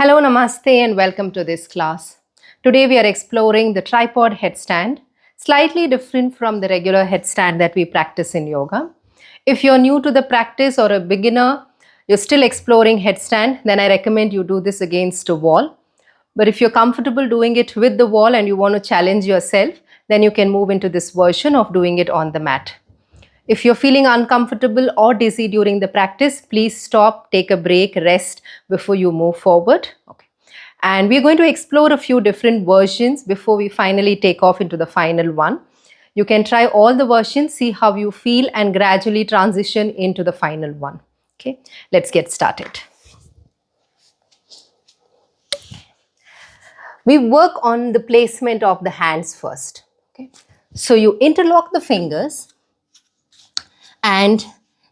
Hello, Namaste, and welcome to this class. Today we are exploring the tripod headstand, slightly different from the regular headstand that we practice in yoga. If you're new to the practice or a beginner, you're still exploring headstand, then I recommend you do this against a wall. But if you're comfortable doing it with the wall and you want to challenge yourself, then you can move into this version of doing it on the mat. If you're feeling uncomfortable or dizzy during the practice, please stop, take a break, rest before you move forward. Okay. And we're going to explore a few different versions before we finally take off into the final one. You can try all the versions, see how you feel, and gradually transition into the final one. Okay, let's get started. We work on the placement of the hands first. Okay. So you interlock the fingers and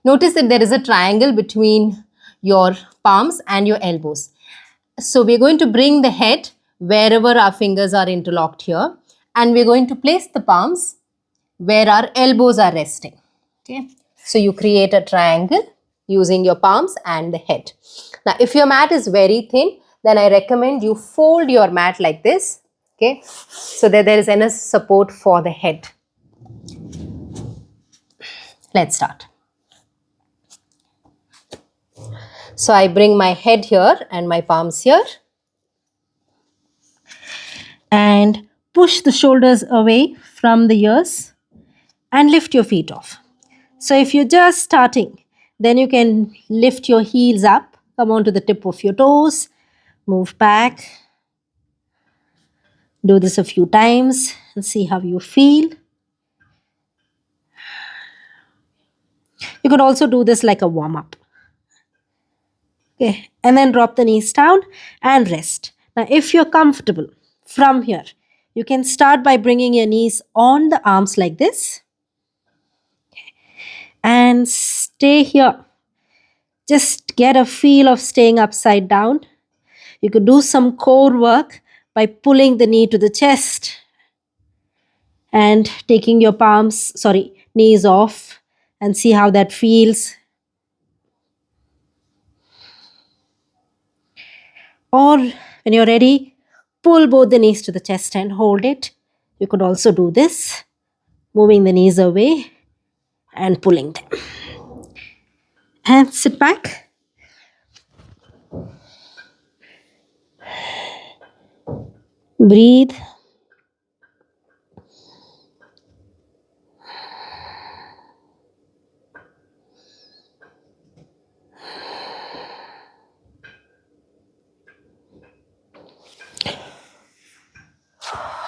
notice that there is a triangle between your palms and your elbows. So we're going to bring the head wherever our fingers are interlocked here, and we're going to place the palms where our elbows are resting. Okay. So you create a triangle using your palms and the head. Now, if your mat is very thin, then I recommend you fold your mat like this. Okay. So that there is enough support for the head. Let's start. So I bring my head here and my palms here and push the shoulders away from the ears and lift your feet off. So if you're just starting, then you can lift your heels up, come on to the tip of your toes, move back. Do this a few times and see how you feel. You could also do this like a warm-up. Okay, and then drop the knees down and rest. Now, if you're comfortable from here, you can start by bringing your knees on the arms like this. Okay. And stay here. Just get a feel of staying upside down. You could do some core work by pulling the knee to the chest and taking your knees off and see how that feels. Or when you're ready, pull both the knees to the chest and hold it. You could also do this, moving the knees away and pulling them. And sit back. Breathe.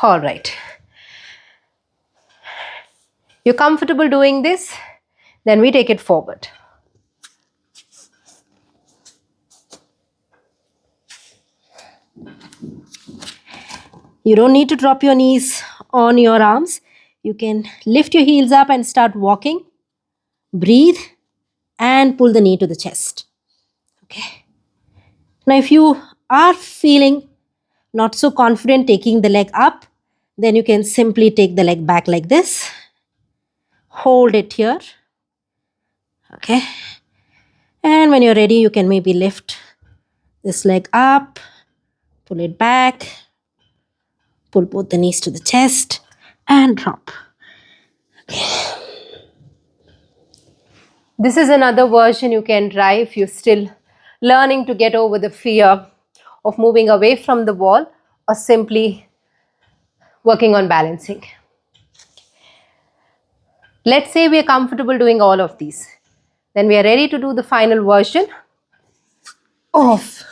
All right. You're comfortable doing this? Then we take it forward. You don't need to drop your knees on your arms. You can lift your heels up and start walking. Breathe and pull the knee to the chest. Okay. Now, if you are feeling not so confident taking the leg up, then you can simply take the leg back like this. Hold it here. Okay. And when you're ready, you can maybe lift this leg up, pull it back, pull both the knees to the chest, and drop. Okay. This is another version you can try if you're still learning to get over the fear of moving away from the wall or simply working on balancing. Let's say we are comfortable doing all of these. Then we are ready to do the final version of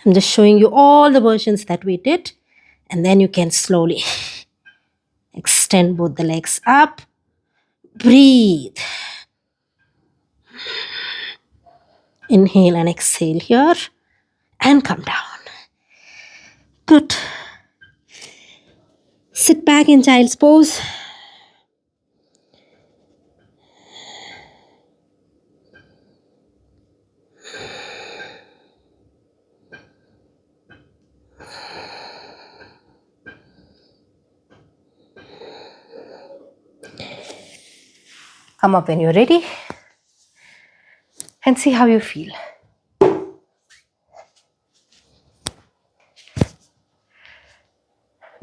I'm just showing you all the versions that we did, and then you can slowly extend both the legs up. Breathe. Inhale and exhale here and come down. Good. Sit back in child's pose. Come up when you're ready and see how you feel.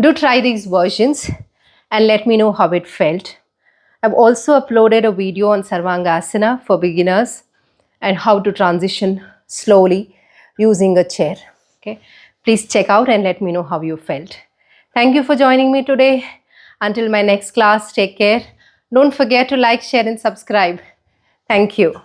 Do try these versions and let me know how it felt. I've also uploaded a video on Sarvangasana for beginners and how to transition slowly using a chair. Okay, please check out and let me know how you felt. Thank you for joining me today. Until my next class, take care. Don't forget to like, share and subscribe. Thank you.